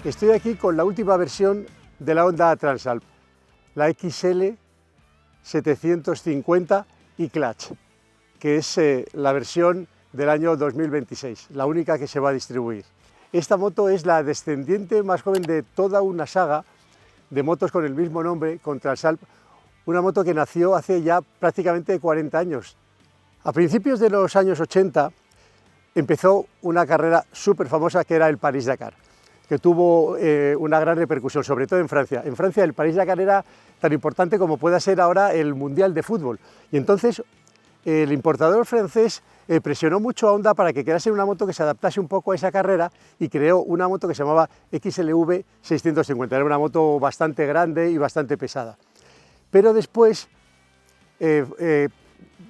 Estoy aquí con la última versión de la Honda Transalp, la XL 750 E-Clutch, que es la versión del año 2026, la única que se va a distribuir. Esta moto es la descendiente más joven de toda una saga de motos con el mismo nombre, con Transalp, una moto que nació hace ya prácticamente 40 años. A principios de los años 80 empezó una carrera súper famosa que era el París-Dakar, que tuvo una gran repercusión, sobre todo en Francia. En Francia el París-Dakar era tan importante como pueda ser ahora el Mundial de Fútbol. Y entonces el importador francés presionó mucho a Honda para que crease una moto que se adaptase un poco a esa carrera y creó una moto que se llamaba XLV 650. Era una moto bastante grande y bastante pesada. Pero después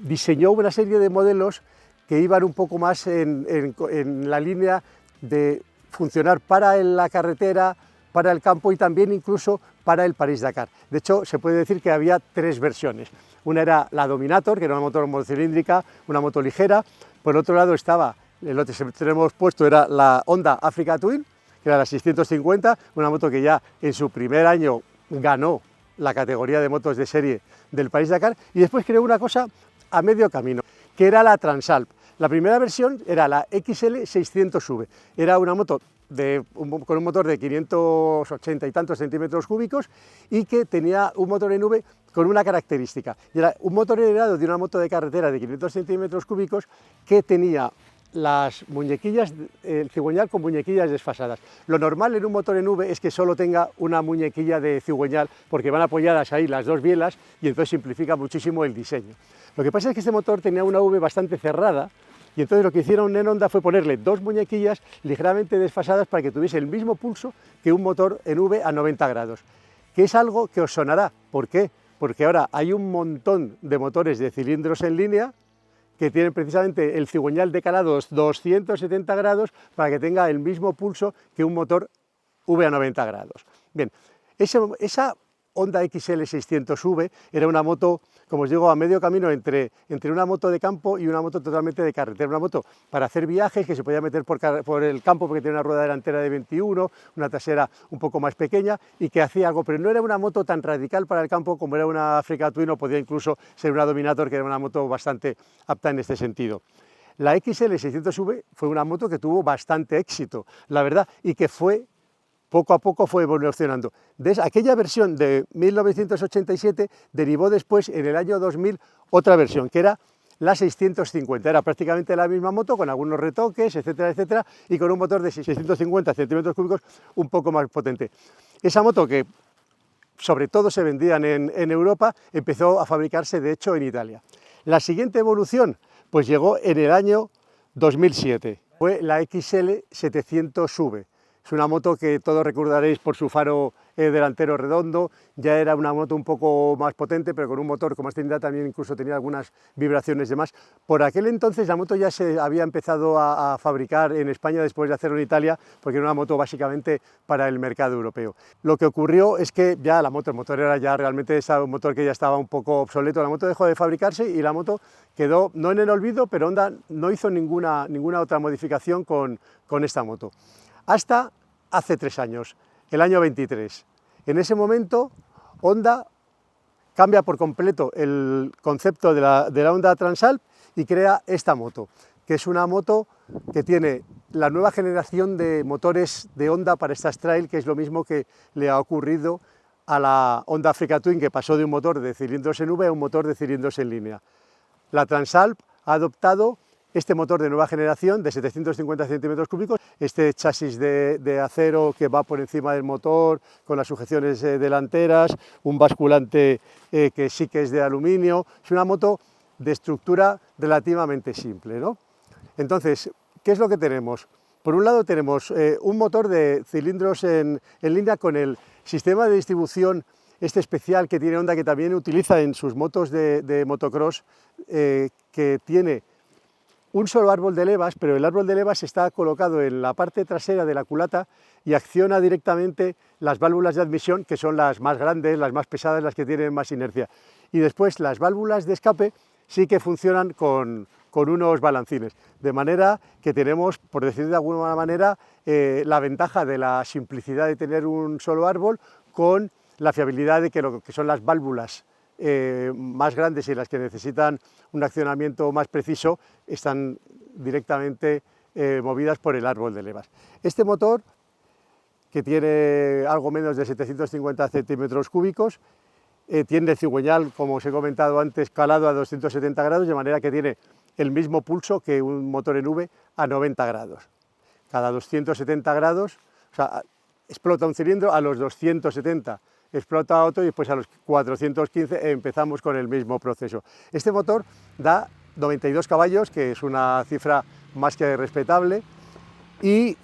diseñó una serie de modelos que iban un poco más en la línea de funcionar para la carretera, para el campo y también incluso para el París-Dakar. De hecho, se puede decir que había tres versiones. Una era la Dominator, que era una moto monocilíndrica, una moto ligera. Por otro lado estaba, el otro que tenemos puesto era la Honda Africa Twin, que era la 650, una moto que ya en su primer año ganó la categoría de motos de serie del París-Dakar, y después creó una cosa a medio camino, que era la Transalp. La primera versión era la XL 600V, era una moto con un motor de 580 y tantos centímetros cúbicos y que tenía un motor en V con una característica, y era un motor heredado de una moto de carretera de 500 centímetros cúbicos que tenía las muñequillas, el cigüeñal con muñequillas desfasadas. Lo normal en un motor en V es que solo tenga una muñequilla de cigüeñal porque van apoyadas ahí las dos bielas y entonces simplifica muchísimo el diseño. Lo que pasa es que este motor tenía una V bastante cerrada y entonces lo que hicieron en Honda fue ponerle dos muñequillas ligeramente desfasadas para que tuviese el mismo pulso que un motor en V a 90 grados, que es algo que os sonará. ¿Por qué? Porque ahora hay un montón de motores de cilindros en línea que tienen precisamente el cigüeñal de calados 270 grados para que tenga el mismo pulso que un motor V a 90 grados. Bien, esa Honda XL 600V era una moto, como os digo, a medio camino entre una moto de campo y una moto totalmente de carretera. Una moto para hacer viajes, que se podía meter por el campo porque tenía una rueda delantera de 21, una trasera un poco más pequeña y que hacía algo, pero no era una moto tan radical para el campo como era una Africa Twin o podía incluso ser una Dominator, que era una moto bastante apta en este sentido. La XL 600V fue una moto que tuvo bastante éxito, la verdad, y que poco a poco fue evolucionando. De aquella versión de 1987 derivó después, en el año 2000, otra versión, que era la 650. Era prácticamente la misma moto, con algunos retoques, etcétera, etcétera, y con un motor de 650 centímetros cúbicos un poco más potente. Esa moto, que sobre todo se vendían en Europa, empezó a fabricarse, de hecho, en Italia. La siguiente evolución, pues llegó en el año 2007. Fue la XL 700V. Es una moto que todos recordaréis por su faro delantero redondo. Ya era una moto un poco más potente, pero con un motor con más cilindrada, también incluso tenía algunas vibraciones de más. Por aquel entonces la moto ya se había empezado a fabricar en España después de hacerlo en Italia, porque era una moto básicamente para el mercado europeo. Lo que ocurrió es que ya el motor era ya realmente un motor que ya estaba un poco obsoleto. La moto dejó de fabricarse y la moto quedó no en el olvido, pero Honda no hizo ninguna otra modificación con esta moto. Hasta hace 3 años, el año 23. En ese momento, Honda cambia por completo el concepto de la Honda Transalp y crea esta moto, que es una moto que tiene la nueva generación de motores de Honda para estas trail, que es lo mismo que le ha ocurrido a la Honda Africa Twin, que pasó de un motor de cilindros en V a un motor de cilindros en línea. La Transalp ha adoptado este motor de nueva generación de 750 centímetros cúbicos, este chasis de acero que va por encima del motor con las sujeciones delanteras, un basculante que sí que es de aluminio. Es una moto de estructura relativamente simple, ¿no? Entonces, ¿qué es lo que tenemos? Por un lado tenemos un motor de cilindros en línea con el sistema de distribución este especial que tiene Honda, que también utiliza en sus motos de motocross, que tiene un solo árbol de levas, pero el árbol de levas está colocado en la parte trasera de la culata y acciona directamente las válvulas de admisión, que son las más grandes, las más pesadas, las que tienen más inercia. Y después las válvulas de escape sí que funcionan con unos balancines, de manera que tenemos, por decir de alguna manera, la ventaja de la simplicidad de tener un solo árbol con la fiabilidad de que lo que son las válvulas más grandes y las que necesitan un accionamiento más preciso están directamente movidas por el árbol de levas. Este motor, que tiene algo menos de 750 centímetros cúbicos, tiene el cigüeñal, como os he comentado antes, calado a 270 grados, de manera que tiene el mismo pulso que un motor en V a 90 grados. Cada 270 grados, o sea, explota un cilindro, a los 270 explota otro y después a los 415 empezamos con el mismo proceso. Este motor da 92 caballos, que es una cifra más que respetable, y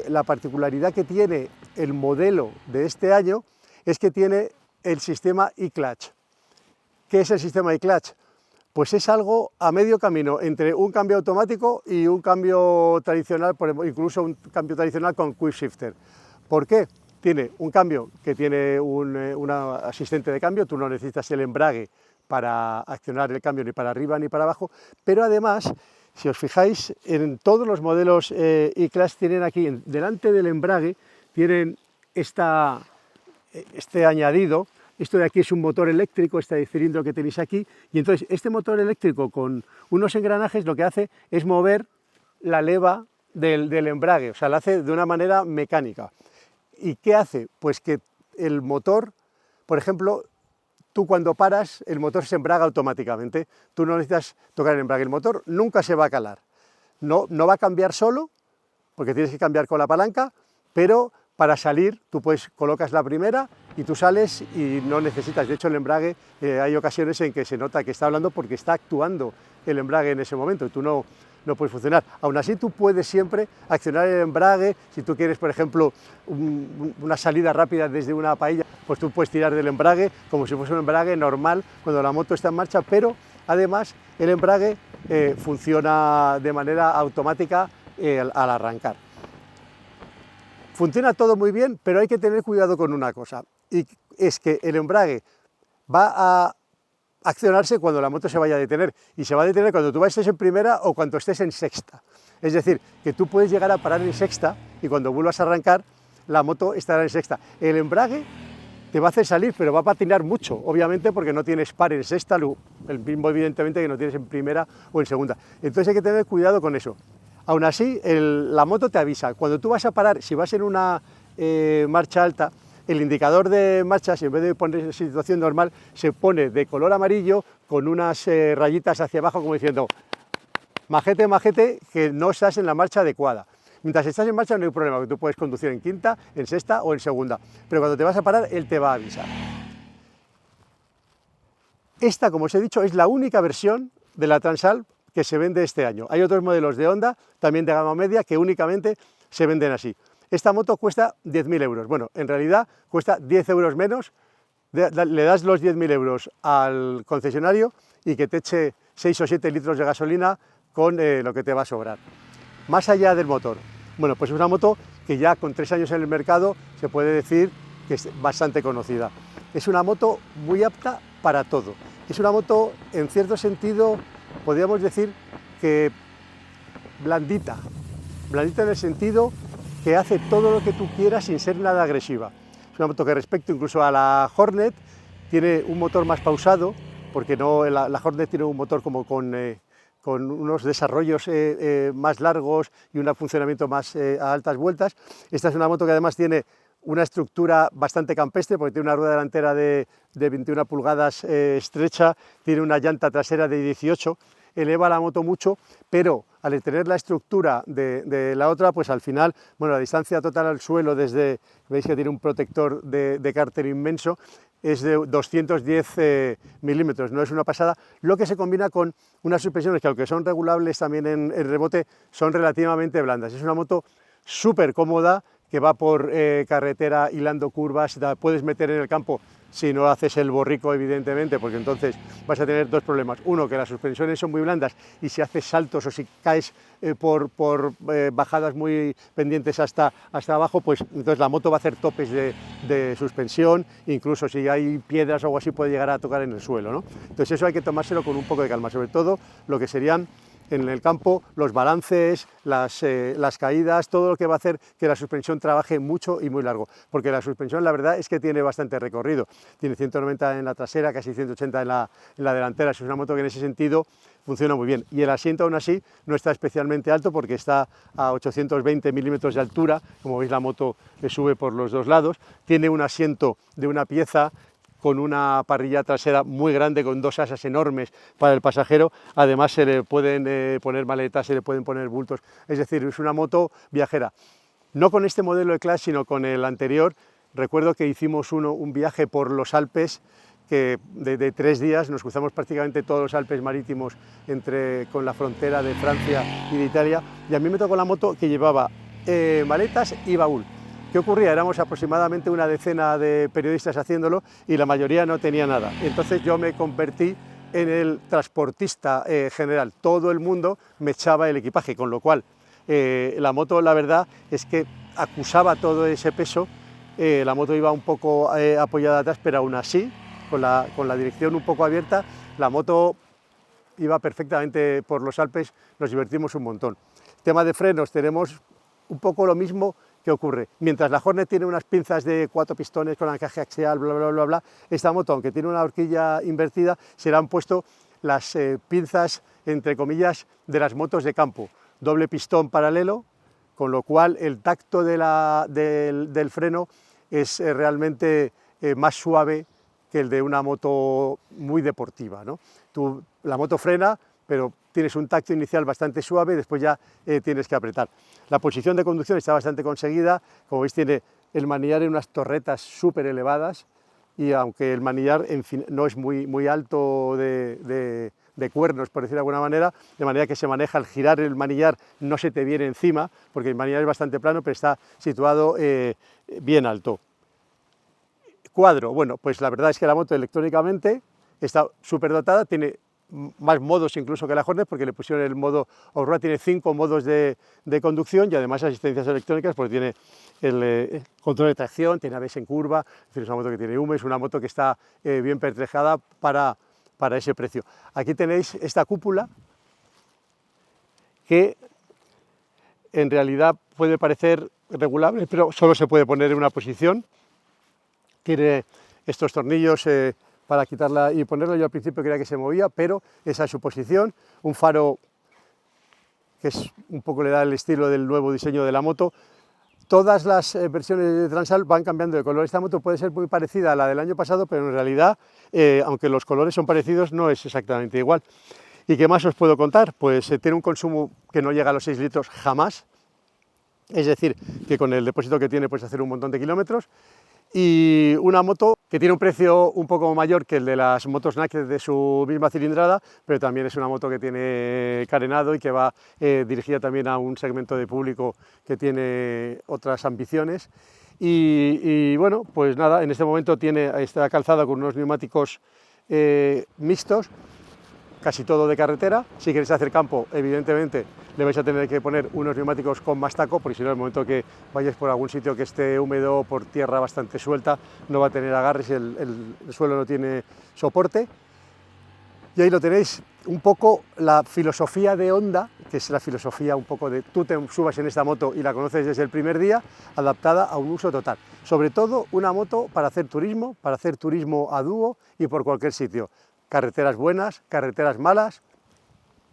la particularidad que tiene el modelo de este año es que tiene el sistema e-clutch. ¿Qué es el sistema e-clutch? Pues es algo a medio camino entre un cambio automático y un cambio tradicional, incluso un cambio tradicional con quick shifter. ¿Por qué? Tiene un cambio que tiene un asistente de cambio, tú no necesitas el embrague para accionar el cambio ni para arriba ni para abajo, pero además, si os fijáis, en todos los modelos e-clutch tienen aquí, delante del embrague, tienen este añadido. Esto de aquí es un motor eléctrico, este cilindro que tenéis aquí, y entonces este motor eléctrico con unos engranajes lo que hace es mover la leva del embrague, o sea, lo hace de una manera mecánica. ¿Y qué hace? Pues que el motor, por ejemplo, tú cuando paras, el motor se embraga automáticamente, tú no necesitas tocar el embrague, el motor nunca se va a calar, no va a cambiar solo, porque tienes que cambiar con la palanca, pero para salir tú colocas la primera y tú sales y no necesitas, de hecho el embrague, hay ocasiones en que se nota que está hablando porque está actuando el embrague en ese momento y tú no puedes funcionar. Aún así tú puedes siempre accionar el embrague, si tú quieres por ejemplo una salida rápida desde una paella, pues tú puedes tirar del embrague como si fuese un embrague normal cuando la moto está en marcha, pero además el embrague funciona de manera automática al arrancar. Funciona todo muy bien, pero hay que tener cuidado con una cosa, y es que el embrague va a accionarse cuando la moto se vaya a detener, y se va a detener cuando tú estés en primera o cuando estés en sexta. Es decir, que tú puedes llegar a parar en sexta y cuando vuelvas a arrancar la moto estará en sexta. El embrague te va a hacer salir, pero va a patinar mucho, obviamente porque no tienes par en sexta, el mismo evidentemente que no tienes en primera o en segunda. Entonces hay que tener cuidado con eso. Aún así, la moto te avisa. Cuando tú vas a parar, si vas en una marcha alta, el indicador de marcha, si en vez de ponerse en situación normal, se pone de color amarillo con unas rayitas hacia abajo como diciendo majete, majete, que no estás en la marcha adecuada. Mientras estás en marcha no hay problema, que tú puedes conducir en quinta, en sexta o en segunda, pero cuando te vas a parar, él te va a avisar. Esta, como os he dicho, es la única versión de la Transall que se vende este año. Hay otros modelos de Honda, también de gama media, que únicamente se venden así. Esta moto cuesta 10.000 euros. Bueno, en realidad cuesta 10 euros menos, le das los 10.000 euros al concesionario y que te eche 6 o 7 litros de gasolina con lo que te va a sobrar. Más allá del motor, bueno, pues es una moto que ya con 3 años en el mercado se puede decir que es bastante conocida. Es una moto muy apta para todo. Es una moto, en cierto sentido, podríamos decir que blandita en el sentido que hace todo lo que tú quieras sin ser nada agresiva. Es una moto que respecto incluso a la Hornet tiene un motor más pausado, porque la Hornet tiene un motor como con unos desarrollos más largos y un funcionamiento más a altas vueltas. Esta es una moto que además tiene una estructura bastante campestre, porque tiene una rueda delantera de 21 pulgadas estrecha, tiene una llanta trasera de 18, eleva la moto mucho, pero al tener la estructura de la otra, pues al final, bueno, la distancia total al suelo desde, veis que tiene un protector de cárter inmenso, es de 210 milímetros, no es una pasada, lo que se combina con unas suspensiones que, aunque son regulables también en rebote, son relativamente blandas. Es una moto súper cómoda, que va por carretera hilando curvas, la puedes meter en el campo si no haces el borrico, evidentemente, porque entonces vas a tener dos problemas. Uno, que las suspensiones son muy blandas y si haces saltos o si caes por bajadas muy pendientes hasta abajo, pues entonces la moto va a hacer topes de suspensión, incluso si hay piedras o algo así puede llegar a tocar en el suelo, ¿no? Entonces eso hay que tomárselo con un poco de calma, sobre todo lo que serían en el campo los balances, las caídas, todo lo que va a hacer que la suspensión trabaje mucho y muy largo, porque la suspensión la verdad es que tiene bastante recorrido, tiene 190 en la trasera, casi 180 en la delantera, es una moto que en ese sentido funciona muy bien, y el asiento aún así no está especialmente alto porque está a 820 milímetros de altura, como veis la moto le sube por los dos lados, tiene un asiento de una pieza con una parrilla trasera muy grande, con dos asas enormes para el pasajero, además se le pueden poner maletas, se le pueden poner bultos, es decir, es una moto viajera. No con este modelo de Clash, sino con el anterior. Recuerdo que hicimos un viaje por los Alpes, que de 3 días, nos cruzamos prácticamente todos los Alpes marítimos con la frontera de Francia y de Italia, y a mí me tocó la moto que llevaba maletas y baúl. ¿Qué ocurría? Éramos aproximadamente una decena de periodistas haciéndolo y la mayoría no tenía nada. Entonces yo me convertí en el transportista general. Todo el mundo me echaba el equipaje, con lo cual la moto, la verdad, es que acusaba todo ese peso. La moto iba un poco apoyada atrás, pero aún así, con la dirección un poco abierta, la moto iba perfectamente por los Alpes, nos divertimos un montón. Tema de frenos, tenemos un poco lo mismo que ocurre. Mientras la Hornet tiene unas pinzas de 4 pistones con anclaje axial, bla, bla, bla, bla, esta moto, aunque tiene una horquilla invertida, se le han puesto las pinzas, entre comillas, de las motos de campo. Doble pistón paralelo, con lo cual el tacto del freno es realmente más suave que el de una moto muy deportiva, ¿no? La moto frena, pero tienes un tacto inicial bastante suave y después ya tienes que apretar. La posición de conducción está bastante conseguida, como veis tiene el manillar en unas torretas súper elevadas y aunque el manillar en fin, no es muy alto de cuernos, por decir de alguna manera, de manera que se maneja al girar el manillar no se te viene encima, porque el manillar es bastante plano, pero está situado bien alto. Cuadro, bueno, pues la verdad es que la moto electrónicamente está súper dotada, tiene más modos incluso que la Hornet, porque le pusieron el modo off-road, tiene 5 modos de conducción y además asistencias electrónicas, porque tiene el control de tracción, tiene ABS en curva, es una moto que tiene humo, es una moto que está bien pertrechada para ese precio. Aquí tenéis esta cúpula que en realidad puede parecer regulable, pero solo se puede poner en una posición. Tiene estos tornillos para quitarla y ponerla. Yo al principio creía que se movía, pero esa es su posición. Un faro que un poco le da el estilo del nuevo diseño de la moto. Todas las versiones de Transal van cambiando de color. Esta moto puede ser muy parecida a la del año pasado, pero en realidad, aunque los colores son parecidos, no es exactamente igual. ¿Y qué más os puedo contar? Pues tiene un consumo que no llega a los 6 litros jamás. Es decir, que con el depósito que tiene puedes hacer un montón de kilómetros. Y una moto que tiene un precio un poco mayor que el de las motos Naked de su misma cilindrada, pero también es una moto que tiene carenado y que va dirigida también a un segmento de público que tiene otras ambiciones. Y bueno, pues nada, en este momento está calzada con unos neumáticos mixtos, casi todo de carretera. Si queréis hacer campo, evidentemente le vais a tener que poner unos neumáticos con más taco, porque si no, en el momento que vayáis por algún sitio que esté húmedo o por tierra bastante suelta, no va a tener agarres y el suelo no tiene soporte. Y ahí lo tenéis, un poco la filosofía de Honda, que es la filosofía un poco de tú te subas en esta moto y la conoces desde el primer día, adaptada a un uso total. Sobre todo una moto para hacer turismo a dúo y por cualquier sitio. Carreteras buenas, carreteras malas,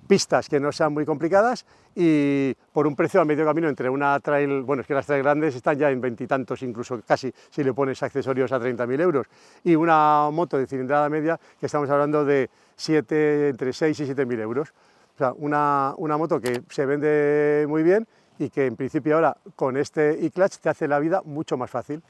pistas que no sean muy complicadas y por un precio a medio camino entre una trail, bueno, es que las trail grandes están ya en 20 y tantos, incluso casi si le pones accesorios a 30.000 euros, y una moto de cilindrada media que estamos hablando de entre 6 y 7.000 euros. O sea, una moto que se vende muy bien y que en principio ahora con este e-clutch te hace la vida mucho más fácil.